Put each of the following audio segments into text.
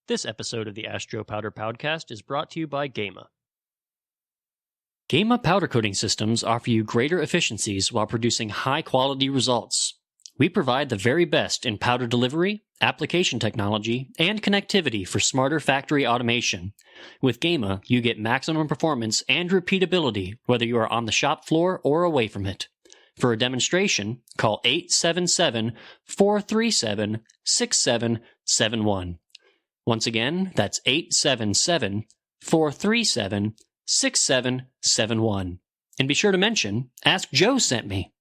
This episode of the Astro Powder Powdcast is brought to you by Gema. Gema powder coating systems offer you greater efficiencies while producing high-quality results. We provide the very best in powder delivery, application technology, and connectivity for smarter factory automation. With Gema, you get maximum performance and repeatability whether you are on the shop floor or away from it. For a demonstration, call 877-437-6771. Once again, that's 877-437-6771. And be sure to mention, Ask Joe sent me.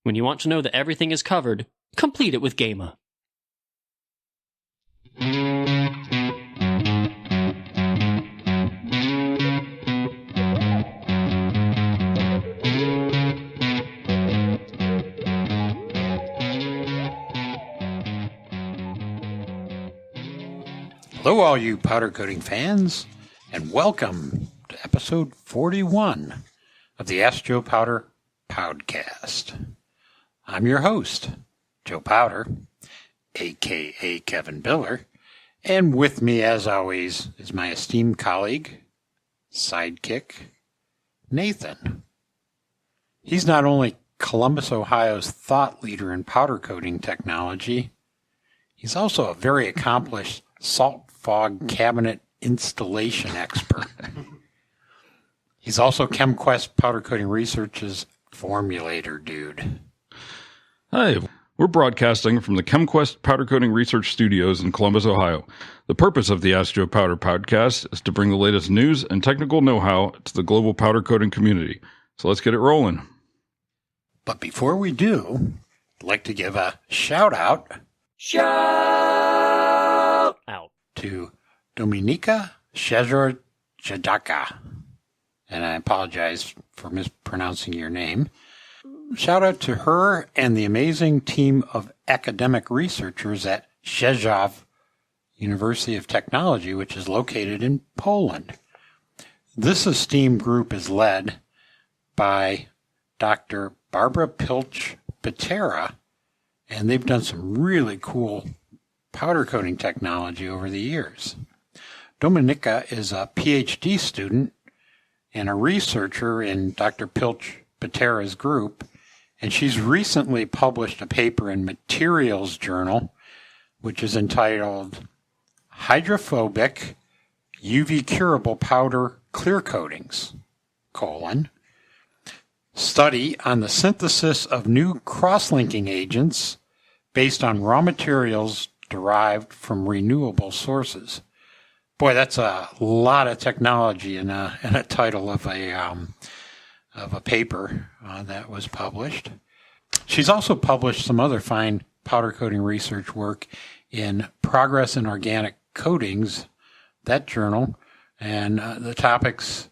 When you want to know that everything is covered, complete it with Gema. Hello, all you powder coating fans, and welcome to episode 41 of the Astro Powder Powdcast. I'm your host, Joe Powder, a.k.a. Kevin Biller, and with me, as always, is my esteemed colleague, sidekick, Nathan. He's not only Columbus, Ohio's thought leader in powder coating technology, he's also a very accomplished salt fog cabinet installation expert. He's also ChemQuest Powder Coating Research's formulator dude. Hi, we're broadcasting from the ChemQuest Powder Coating Research Studios in Columbus, Ohio. The purpose of the Astro Powder Podcast is to bring the latest news and technical know-how to the global powder coating community. So let's get it rolling. But before we do, I'd like to give a shout-out to Dominika Czachor-Jadacka. And I apologize for mispronouncing your name. Shout out to her and the amazing team of academic researchers at Rzeszów University of Technology, which is located in Poland. This esteemed group is led by Dr. Barbara Pilch-Patera, and they've done some really cool powder coating technology over the years. Dominika is a PhD student and a researcher in Dr. Pilch-Patera's group, and she's recently published a paper in Materials Journal, which is entitled Hydrophobic UV Curable Powder Clear Coatings, study on the synthesis of new cross-linking agents based on raw materials derived from renewable sources. Boy, that's a lot of technology in a title of a paper that was published. She's also published some other fine powder coating research work in Progress in Organic Coatings, that journal, and the topics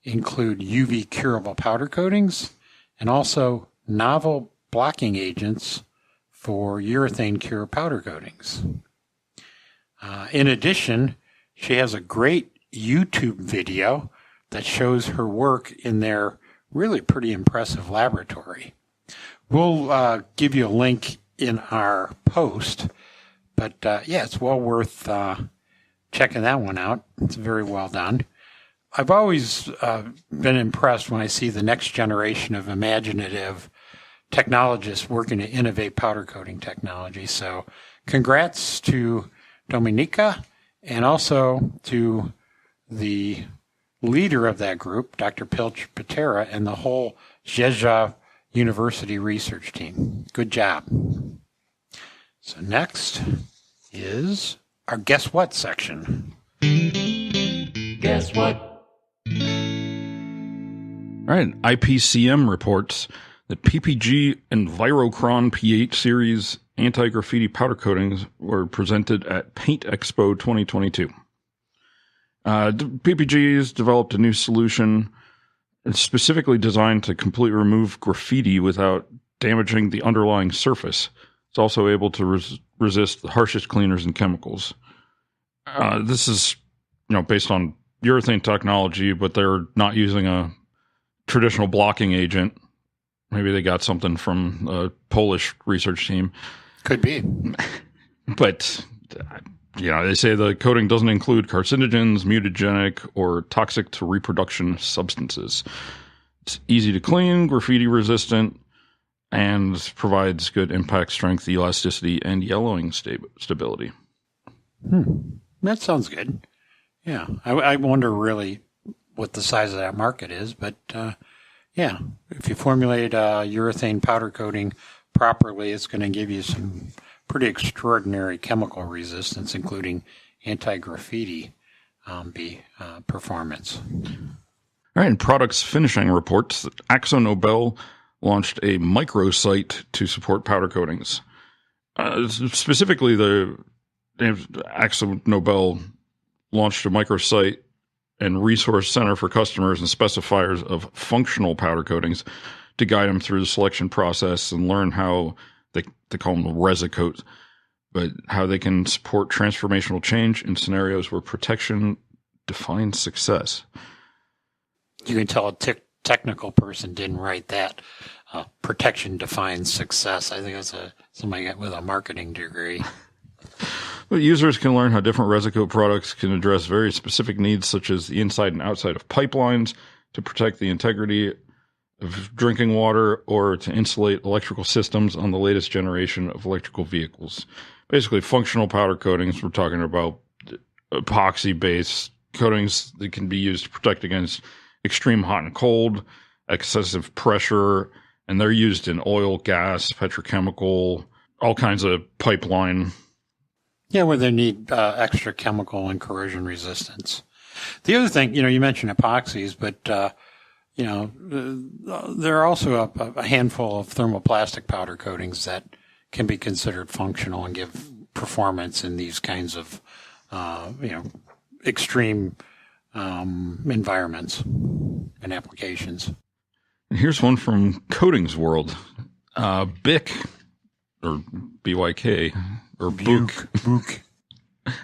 include UV curable powder coatings and also novel blocking agents for urethane cure powder coatings. In addition, she has a great YouTube video that shows her work in their really pretty impressive laboratory. We'll give you a link in our post, but it's well worth checking that one out. It's very well done. I've always been impressed when I see the next generation of imaginative technologists working to innovate powder coating technology. So congrats to Dominika and also to the leader of that group, Dr. Pilch-Patera, and the whole Rzeszów University research team. Good job. So next is our Guess What section. Guess what? All right, IPCM reports that PPG Envirocron P8 series anti-graffiti powder coatings were presented at Paint Expo 2022. PPG has developed a new solution specifically designed to completely remove graffiti without damaging the underlying surface. It's also able to resist the harshest cleaners and chemicals. This is, based on urethane technology, but they're not using a traditional blocking agent. Maybe they got something from a Polish research team. Could be. But They say the coating doesn't include carcinogens, mutagenic, or toxic to reproduction substances. It's easy to clean, graffiti resistant, and provides good impact strength, elasticity, and yellowing stability. That sounds good. Yeah. I wonder really what the size of that market is, but if you formulate urethane powder coating properly, it's going to give you some pretty extraordinary chemical resistance, including anti-graffiti performance. All right, in products finishing reports, AkzoNobel launched a microsite to support powder coatings. Specifically, the AkzoNobel launched a microsite and resource center for customers and specifiers of functional powder coatings to guide them through the selection process and learn how they call them resicoat, but how they can support transformational change in scenarios where protection defines success. You can tell a technical person didn't write that. Protection defines success. I think that's somebody with a marketing degree. But users can learn how different resicoat products can address very specific needs, such as the inside and outside of pipelines to protect the integrity of drinking water or to insulate electrical systems on the latest generation of electrical vehicles. Basically, functional powder coatings, we're talking about epoxy-based coatings that can be used to protect against extreme hot and cold, excessive pressure, and they're used in oil, gas, petrochemical, all kinds of pipeline. Yeah, where they need extra chemical and corrosion resistance. The other thing, you mentioned epoxies, but, there are also a handful of thermoplastic powder coatings that can be considered functional and give performance in these kinds of, extreme environments and applications. And here's one from Coatings World. BIC, or BYK, or Book.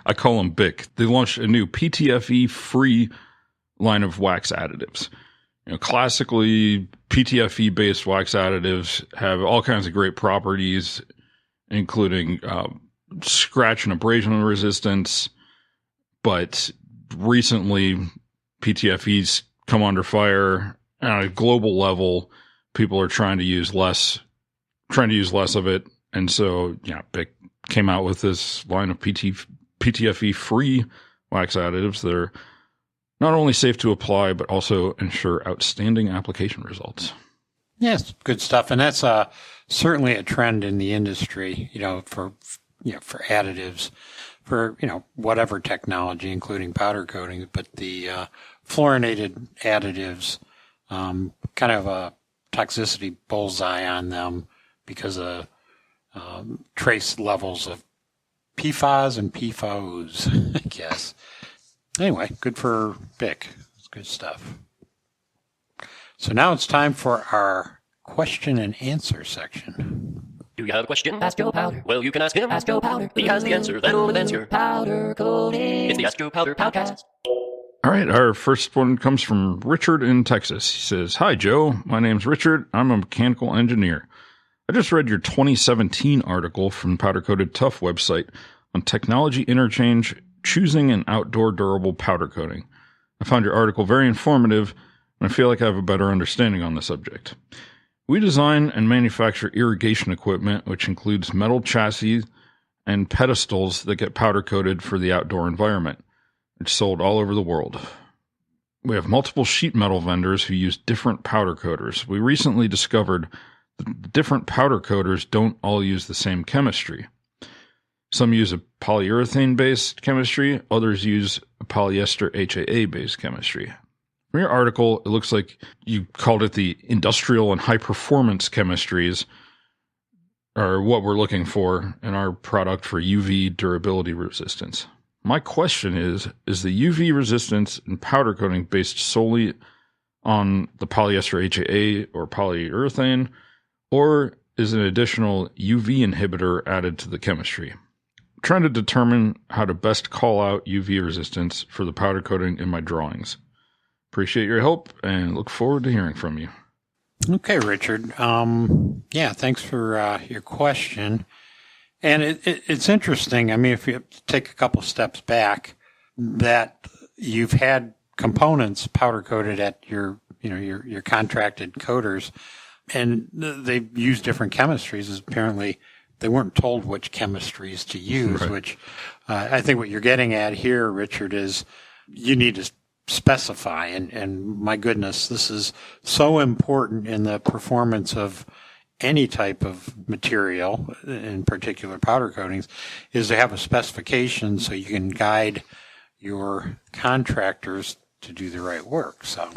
I call them BIC. They launched a new PTFE-free line of wax additives. Classically, PTFE-based wax additives have all kinds of great properties, including scratch and abrasion resistance. But recently, PTFE's come under fire. On a global level, people are trying to use less of it. And so, BIC came out with this line of PTFE-free wax additives that are not only safe to apply, but also ensure outstanding application results. Yes, good stuff. And that's certainly a trend in the industry, for additives, for, whatever technology, including powder coating. But the fluorinated additives, kind of a toxicity bullseye on them because of trace levels of PFAS and PFOs, I guess. Anyway, good for BIC. It's good stuff. So now it's time for our question and answer section. Do you have a question? Ask Joe Powder. Well, you can ask him. Ask Joe Powder. He has the answer that'll advance your powder coating. It's the Ask Joe Powder podcast. All right, our first one comes from Richard in Texas. He says, "Hi, Joe. My name's Richard. I'm a mechanical engineer. I just read your 2017 article from Powder Coated Tough website on technology interchange, choosing an outdoor durable powder coating. I found your article very informative, and I feel like I have a better understanding on the subject. We design and manufacture irrigation equipment, which includes metal chassis and pedestals that get powder coated for the outdoor environment. It's sold all over the world. We have multiple sheet metal vendors who use different powder coaters. We recently discovered that the different powder coaters don't all use the same chemistry. Some use a polyurethane-based chemistry, others use a polyester HAA-based chemistry. From your article, it looks like you called it the industrial and high-performance chemistries are what we're looking for in our product for UV durability resistance. My question is the UV resistance in powder coating based solely on the polyester HAA or polyurethane, or is an additional UV inhibitor added to the chemistry? I'm trying to determine how to best call out UV resistance for the powder coating in my drawings. Appreciate your help and look forward to hearing from you." Okay, Richard. Thanks for your question. And it's interesting. I mean, if you take a couple steps back, that you've had components powder coated at your contracted coaters, and they've used different chemistries. Apparently, they weren't told which chemistries to use, right. Which I think what you're getting at here, Richard, is you need to specify. And my goodness, this is so important in the performance of any type of material, in particular powder coatings, is to have a specification so you can guide your contractors to do the right work. So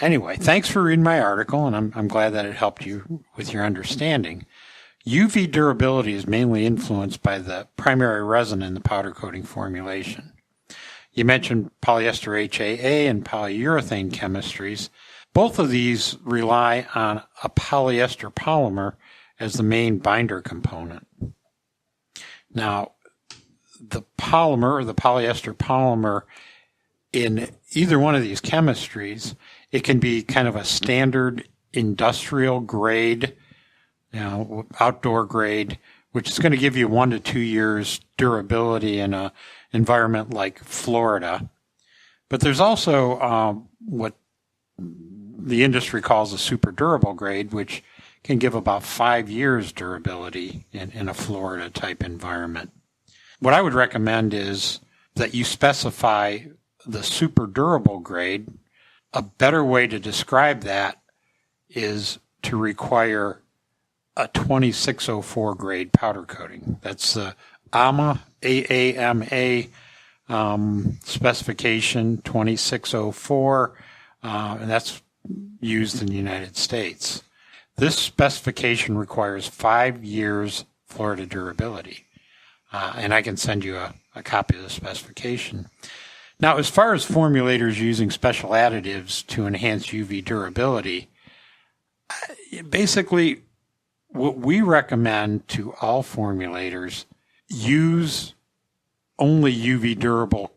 anyway, thanks for reading my article, and I'm glad that it helped you with your understanding. UV durability is mainly influenced by the primary resin in the powder coating formulation. You mentioned polyester HAA and polyurethane chemistries. Both of these rely on a polyester polymer as the main binder component. Now, the polymer or the polyester polymer in either one of these chemistries, it can be kind of a standard industrial grade, outdoor grade, which is going to give you 1 to 2 years durability in an environment like Florida. But there's also what the industry calls a super durable grade, which can give about 5 years durability in a Florida type environment. What I would recommend is that you specify the super durable grade. A better way to describe that is to require a 2604 grade powder coating. That's the AAMA, AAMA specification 2604, and that's used in the United States. This specification requires 5 years Florida durability, and I can send you a copy of the specification. Now, as far as formulators using special additives to enhance UV durability, basically what we recommend to all formulators, use only UV durable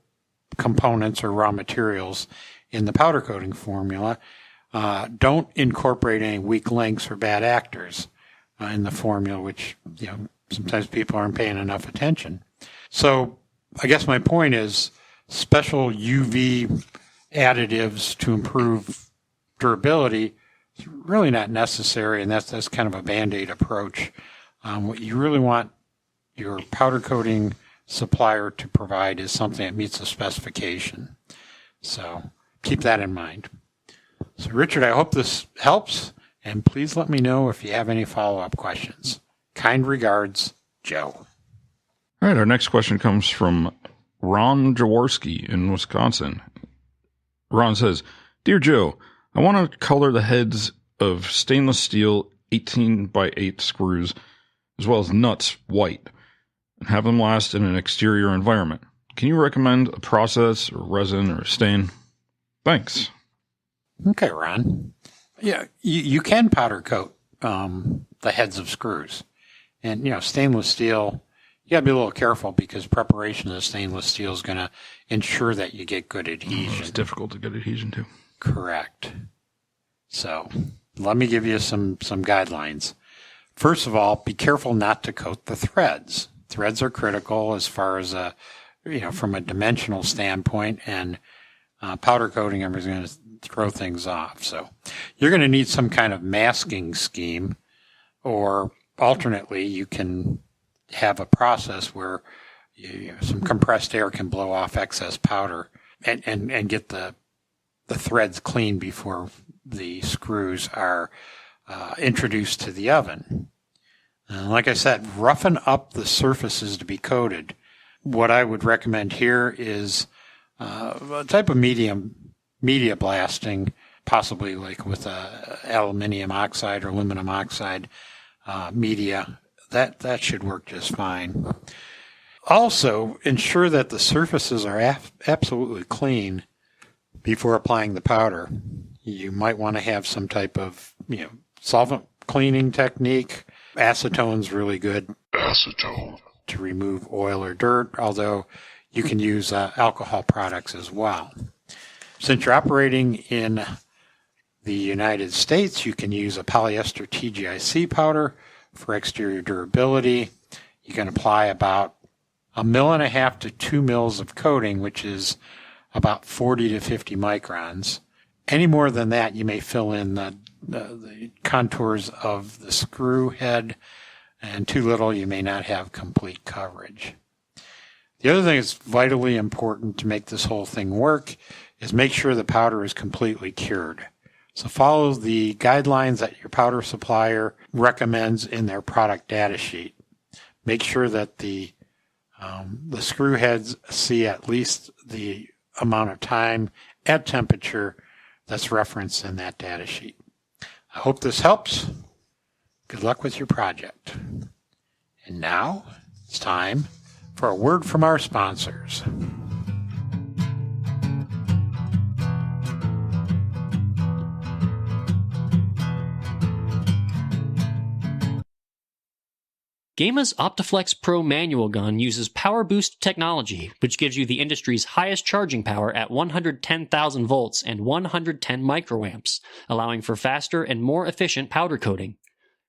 components or raw materials in the powder coating formula. Don't incorporate any weak links or bad actors in the formula, which sometimes people aren't paying enough attention. So I guess my point is special UV additives to improve durability is really not necessary, and that's kind of a Band-Aid approach. What you really want your powder coating supplier to provide is something that meets the specification. So keep that in mind. So Richard, I hope this helps, and please let me know if you have any follow-up questions. Kind regards, Joe. All right, our next question comes from Ron Jaworski in Wisconsin. Ron says, Dear Joe, I want to color the heads of stainless steel 18x8 screws as well as nuts white and have them last in an exterior environment. Can you recommend a process or resin or stain? Thanks. Okay, Ron. Yeah, you can powder coat the heads of screws. And, stainless steel, you got to be a little careful because preparation of the stainless steel is going to ensure that you get good adhesion. It's difficult to get adhesion to. Correct. So let me give you some guidelines. First of all, be careful not to coat the threads. Threads are critical as far as from a dimensional standpoint, and powder coating is going to throw things off. So you're going to need some kind of masking scheme, or alternately, you can have a process where some compressed air can blow off excess powder and get the threads clean before the screws are introduced to the oven. Like I said, roughen up the surfaces to be coated. What I would recommend here is a type of media blasting, possibly like with aluminium oxide or aluminum oxide media. That should work just fine. Also, ensure that the surfaces are absolutely clean before applying the powder. You might want to have some type of solvent cleaning technique. Acetone's really good. Acetone. To remove oil or dirt, although you can use alcohol products as well. Since you're operating in the United States, you can use a polyester TGIC powder for exterior durability. You can apply about 1.5 mils to 2 mils of coating, which is about 40 to 50 microns. Any more than that, you may fill in the contours of the screw head, and too little, you may not have complete coverage. The other thing that's vitally important to make this whole thing work is make sure the powder is completely cured. So follow the guidelines that your powder supplier recommends in their product data sheet. Make sure that the screw heads see at least the amount of time at temperature that's referenced in that data sheet. I hope this helps. Good luck with your project. And now it's time for a word from our sponsors. Gama's Optiflex Pro manual gun uses power boost technology, which gives you the industry's highest charging power at 110,000 volts and 110 microamps, allowing for faster and more efficient powder coating.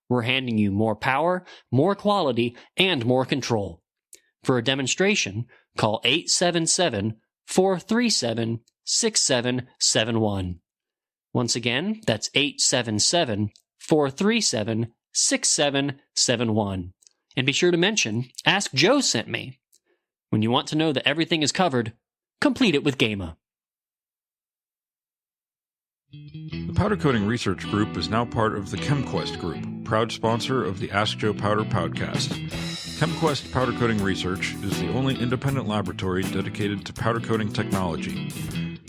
We're handing you more power, more quality, and more control. For a demonstration, call 877-437-6771. Once again, that's 877-437-6771. And be sure to mention, Ask Joe sent me. When you want to know that everything is covered, complete it with Gama. The Powder Coating Research Group is now part of the ChemQuest Group, proud sponsor of the Ask Joe Powder Powdcast. ChemQuest Powder Coating Research is the only independent laboratory dedicated to powder coating technology.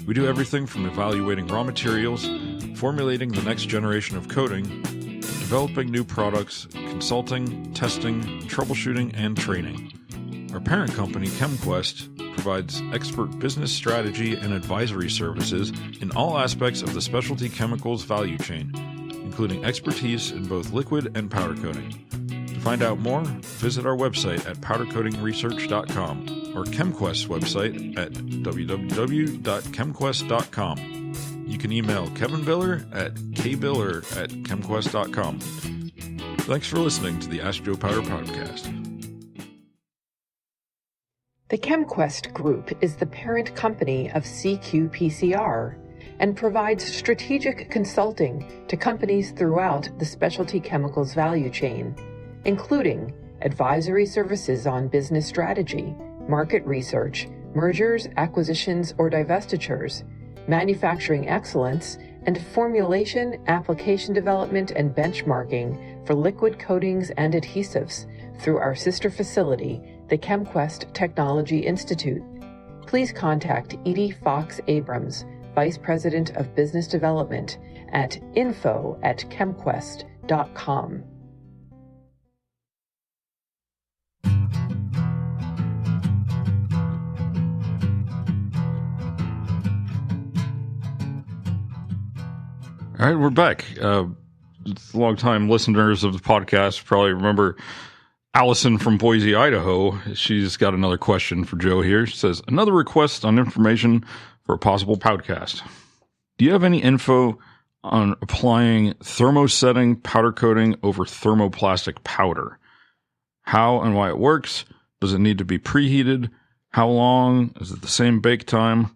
We do everything from evaluating raw materials, formulating the next generation of coating, developing new products, consulting, testing, troubleshooting, and training. Our parent company, ChemQuest, provides expert business strategy and advisory services in all aspects of the specialty chemicals value chain, including expertise in both liquid and powder coating. To find out more, visit our website at powdercoatingresearch.com or ChemQuest's website at www.chemquest.com. You can email Kevin Biller at kbiller@chemquest.com. Thanks for listening to the Ask Joe Powder Podcast. The ChemQuest Group is the parent company of CQ-PCR and provides strategic consulting to companies throughout the specialty chemicals value chain, including advisory services on business strategy, market research, mergers, acquisitions, or divestitures, manufacturing excellence, and formulation, application development, and benchmarking for liquid coatings and adhesives through our sister facility, the ChemQuest Technology Institute. Please contact Edie Fox Abrams, Vice President of Business Development, at info@chemquest.com. All right, we're back. Long-time listeners of the podcast probably remember Allison from Boise, Idaho. She's got another question for Joe here. She says, another request on information for a possible podcast. Do you have any info on applying thermosetting powder coating over thermoplastic powder? How and why it works? Does it need to be preheated? How long? Is it the same bake time?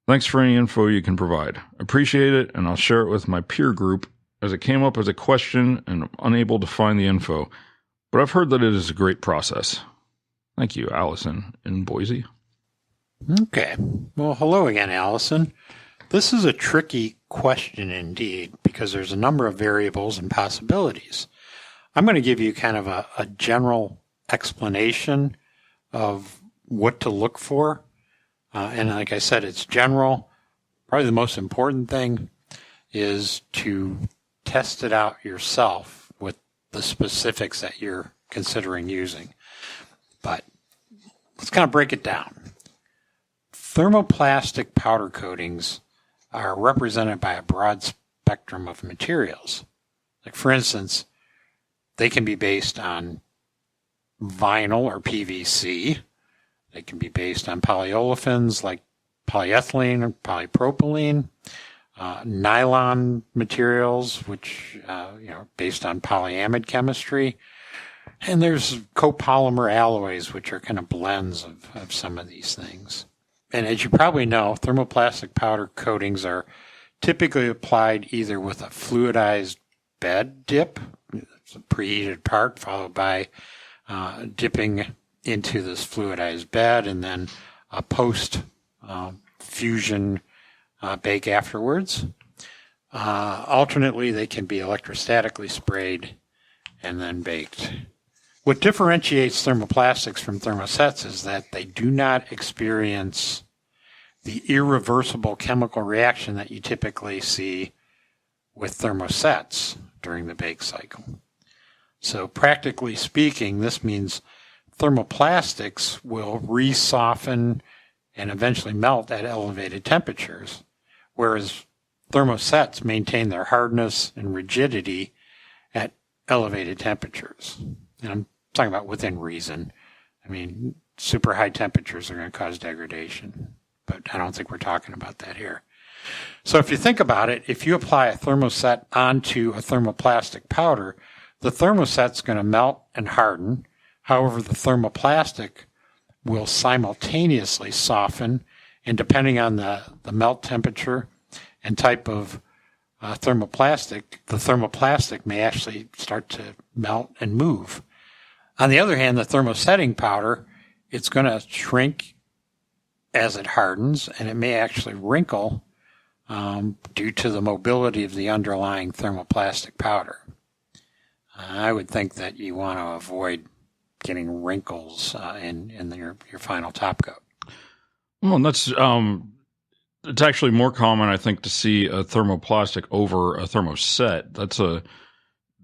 Thanks for any info you can provide. Appreciate it, and I'll share it with my peer group as it came up as a question and I'm unable to find the info. But I've heard that it is a great process. Thank you, Allison in Boise. Okay. Well, hello again, Allison. This is a tricky question indeed because there's a number of variables and possibilities. I'm going to give you kind of a general explanation of what to look for. And like I said, it's general. Probably the most important thing is to test it out yourself with the specifics that you're considering using. But let's kind of break it down. Thermoplastic powder coatings are represented by a broad spectrum of materials. Like, for instance, they can be based on vinyl or PVC. They can be based on polyolefins like polyethylene or polypropylene, nylon materials, which are based on polyamide chemistry. And there's copolymer alloys, which are kind of blends of some of these things. And as you probably know, thermoplastic powder coatings are typically applied either with a fluidized bed dip, it's a preheated part, followed by dipping into this fluidized bed, and then a post-fusion bake afterwards. Alternately, they can be electrostatically sprayed and then baked. What differentiates thermoplastics from thermosets is that they do not experience the irreversible chemical reaction that you typically see with thermosets during the bake cycle. So practically speaking, this means thermoplastics will re-soften and eventually melt at elevated temperatures, whereas thermosets maintain their hardness and rigidity at elevated temperatures. And I'm talking about within reason. I mean, super high temperatures are going to cause degradation, but I don't think we're talking about that here. So if you think about it, if you apply a thermoset onto a thermoplastic powder, the thermoset's going to melt and harden. However, the thermoplastic will simultaneously soften, and depending on the melt temperature and type of thermoplastic, the thermoplastic may actually start to melt and move. On the other hand, the thermosetting powder, it's going to shrink as it hardens, and it may actually wrinkle due to the mobility of the underlying thermoplastic powder. I would think that you want to avoid getting wrinkles in your final top coat. Well, that's it's actually more common, I think, to see a thermoplastic over a thermoset. That's a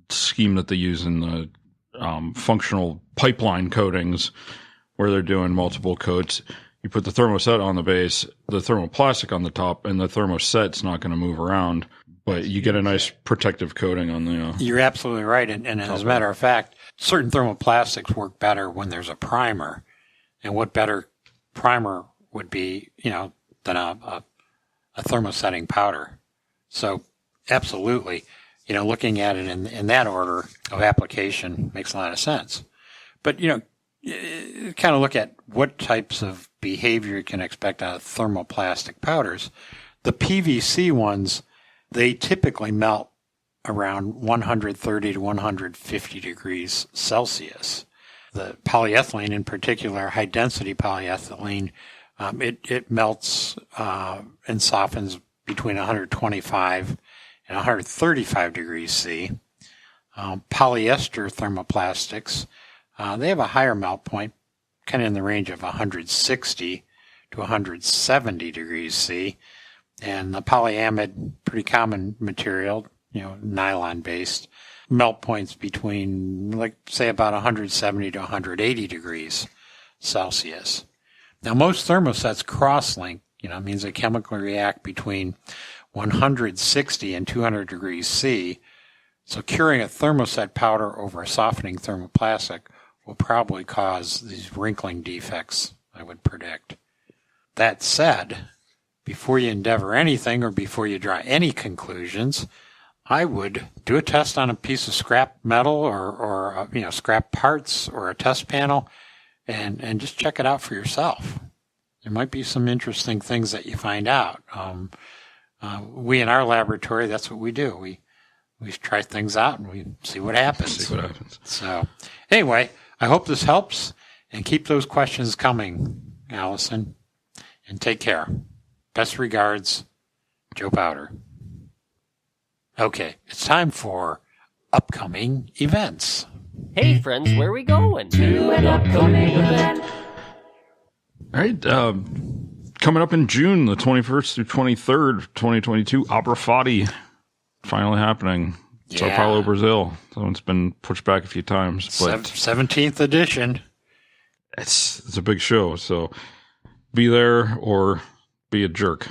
scheme that they use in the functional pipeline coatings, where they're doing multiple coats. You put the thermoset on the base, the thermoplastic on the top, and the thermoset's not going to move around, but you get a nice protective coating on the... You're absolutely right. And as a matter of fact, certain thermoplastics work better when there's a primer. And what better primer would be, than a thermosetting powder. So absolutely, looking at it in that order of application makes a lot of sense. But, kind of look at what types of behavior you can expect out of thermoplastic powders. The PVC ones, they typically melt around 130 to 150 degrees Celsius. The polyethylene in particular, high density polyethylene, it melts and softens between 125 and 135 degrees C. Polyester thermoplastics, they have a higher melt point, kind of in the range of 160 to 170 degrees C. And the polyamide, pretty common material, nylon-based, melt points between, say, about 170 to 180 degrees Celsius. Now, most thermosets cross-link, means they chemically react between 160 and 200 degrees C. So curing a thermoset powder over a softening thermoplastic will probably cause these wrinkling defects, I would predict. That said, before you endeavor anything or before you draw any conclusions, I would do a test on a piece of scrap metal or scrap parts or a test panel and just check it out for yourself. There might be some interesting things that you find out. We in our laboratory, that's what we do. We try things out and we see what happens. So anyway, I hope this helps, and keep those questions coming, Allison, and take care. Best regards, Joe Powder. Okay, it's time for upcoming events. Hey friends, where are we going? To an upcoming event. All right, coming up in June, the 21st through 23rd, 2022, Opera Fati, finally happening. Sao Paulo, Brazil. So it's been pushed back a few times. But 17th edition. It's a big show, so be there or be a jerk.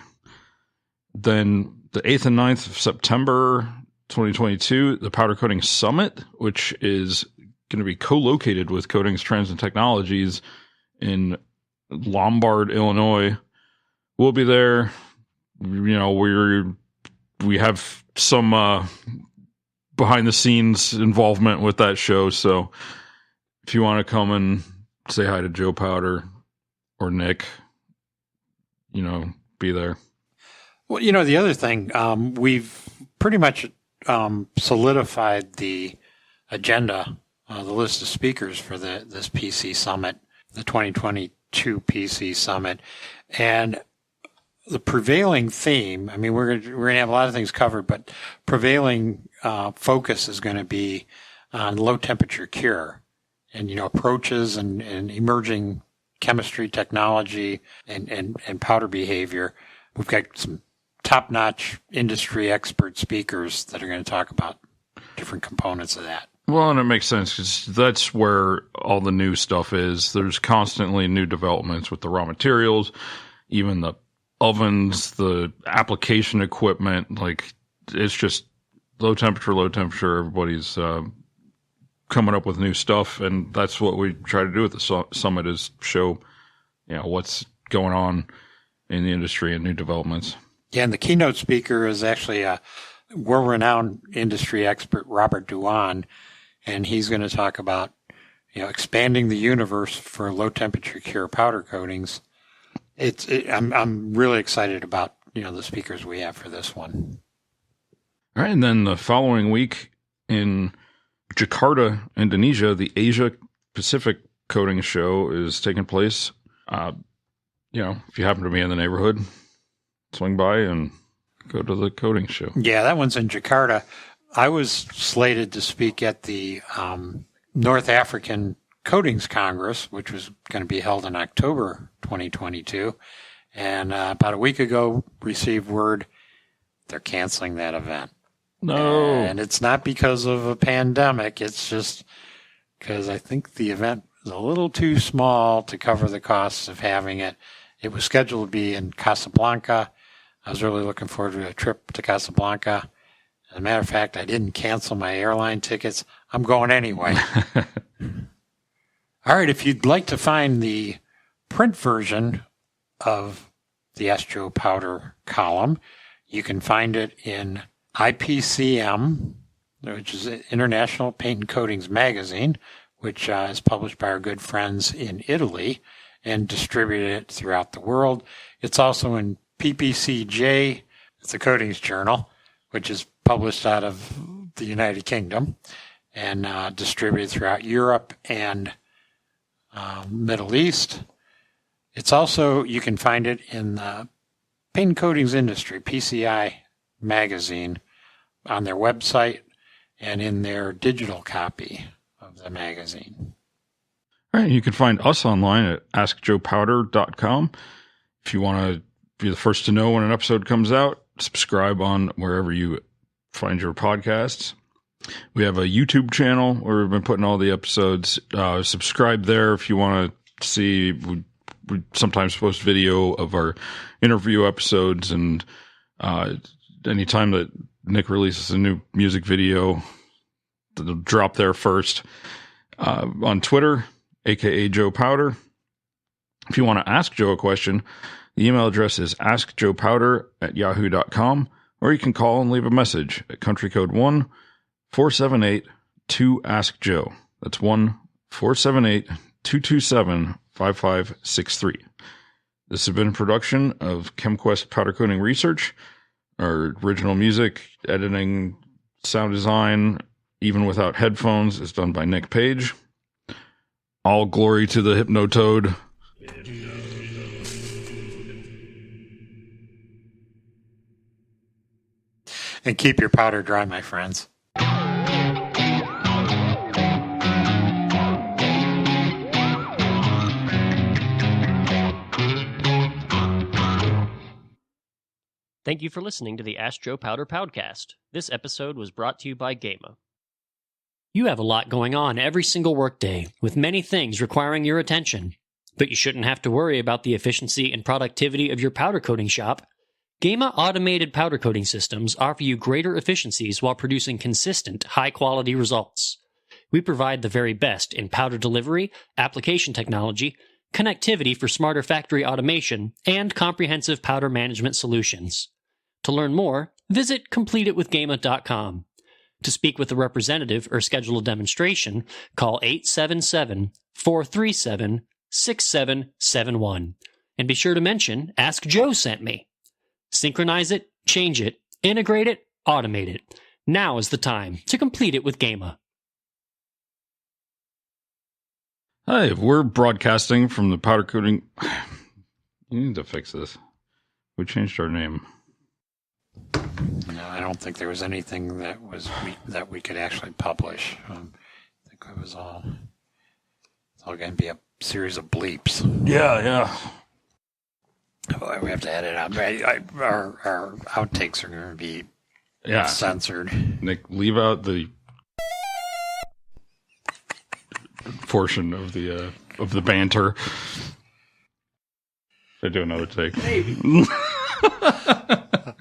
Then the 8th and 9th of September 2022, the Powder Coating Summit, which is going to be co-located with Coatings, Trends, and Technologies in Lombard, Illinois. We'll be there. We have some behind the scenes involvement with that show, so if you want to come and say hi to Joe Powder or Nick, be there. Well, the other thing, we've pretty much solidified the agenda, the list of speakers for this PC Summit, the 2022 PC Summit. And the prevailing theme, we're going to have a lot of things covered, but prevailing focus is going to be on low temperature cure and, approaches and emerging chemistry, technology, and powder behavior. We've got some top-notch industry expert speakers that are going to talk about different components of that. Well, and it makes sense because that's where all the new stuff is. There's constantly new developments with the raw materials, even the ovens, the application equipment. Like, it's just low temperature. Everybody's coming up with new stuff, and that's what we try to do at the summit is show, what's going on in the industry and new developments. Yeah, and the keynote speaker is actually a world-renowned industry expert, Robert Duan, and he's going to talk about, expanding the universe for low-temperature cure powder coatings. I'm really excited about, the speakers we have for this one. All right, and then the following week in Jakarta, Indonesia, the Asia Pacific Coating Show is taking place. If you happen to be in the neighborhood, swing by and go to the coating show. Yeah, that one's in Jakarta. I was slated to speak at the North African Coatings Congress, which was going to be held in October 2022. And about a week ago, received word they're canceling that event. No. And it's not because of a pandemic. It's just because I think the event was a little too small to cover the costs of having it. It was scheduled to be in Casablanca. I was really looking forward to a trip to Casablanca. As a matter of fact, I didn't cancel my airline tickets. I'm going anyway. All right, if you'd like to find the print version of the Ask Joe Powder column, you can find it in IPCM, which is International Paint and Coatings Magazine, which is published by our good friends in Italy and distributed throughout the world. It's also in PPCJ, it's a coatings journal, which is published out of the United Kingdom and distributed throughout Europe and Middle East. It's also, you can find it in the Paint and Coatings Industry, PCI magazine, on their website and in their digital copy of the magazine. All right, you can find us online at askjoepowder.com. If you want to be the first to know when an episode comes out, subscribe on wherever you find your podcasts. We have a YouTube channel where we've been putting all the episodes. Subscribe there if you want to see. We sometimes post video of our interview episodes, and anytime that Nick releases a new music video, it'll drop there first. On Twitter, aka Joe Powder. If you want to ask Joe a question, the email address is askjoepowder@yahoo.com, or you can call and leave a message at country code 1-478-2-ASK-JOE. That's 1-478-227-5563. This has been a production of ChemQuest Powder Coating Research. Our original music, editing, sound design, even without headphones, is done by Nick Page. All glory to the Hypnotoad. And keep your powder dry, my friends. Thank you for listening to the Ask Joe Powder Powdcast. This episode was brought to you by Gema. You have a lot going on every single workday, with many things requiring your attention. But you shouldn't have to worry about the efficiency and productivity of your powder coating shop. Gema automated powder coating systems offer you greater efficiencies while producing consistent, high-quality results. We provide the very best in powder delivery, application technology, connectivity for smarter factory automation, and comprehensive powder management solutions. To learn more, visit CompleteItWithGema.com. To speak with a representative or schedule a demonstration, call 877-437-6771. And be sure to mention, Ask Joe sent me. Synchronize it, change it, integrate it, automate it. Now is the time to complete it with Gama. Hi, we're broadcasting from the powder coating. You need to fix this. We changed our name. No, I don't think there was anything that we could actually publish. I think it was all. It's all going to be a series of bleeps. Yeah. Oh, we have to edit out. Our outtakes are going to be censored. Nick, leave out the portion of the banter. I do another take. Maybe.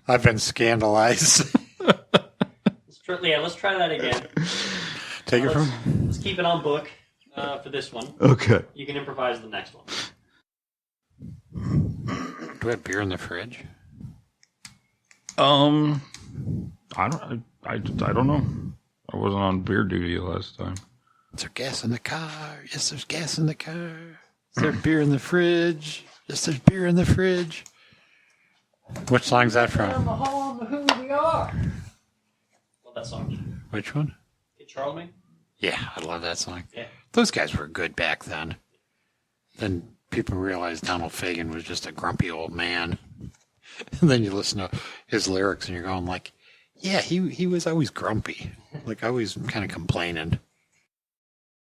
I've been scandalized. Let's try that again. Take it from. Let's keep it on book for this one. Okay. You can improvise the next one. Do we have beer in the fridge? I don't know. I wasn't on beer duty last time. Is there gas in the car? Yes, there's gas in the car. Is there beer in the fridge? Yes, there's beer in the fridge. Which song's that from? Who we are. Love that song. Which one? Hey, Charlie. Yeah, I love that song. Yeah. Those guys were good back then. Then people realized Donald Fagen was just a grumpy old man. And then you listen to his lyrics and you're going like, yeah, he was always grumpy. Like always kind of complaining.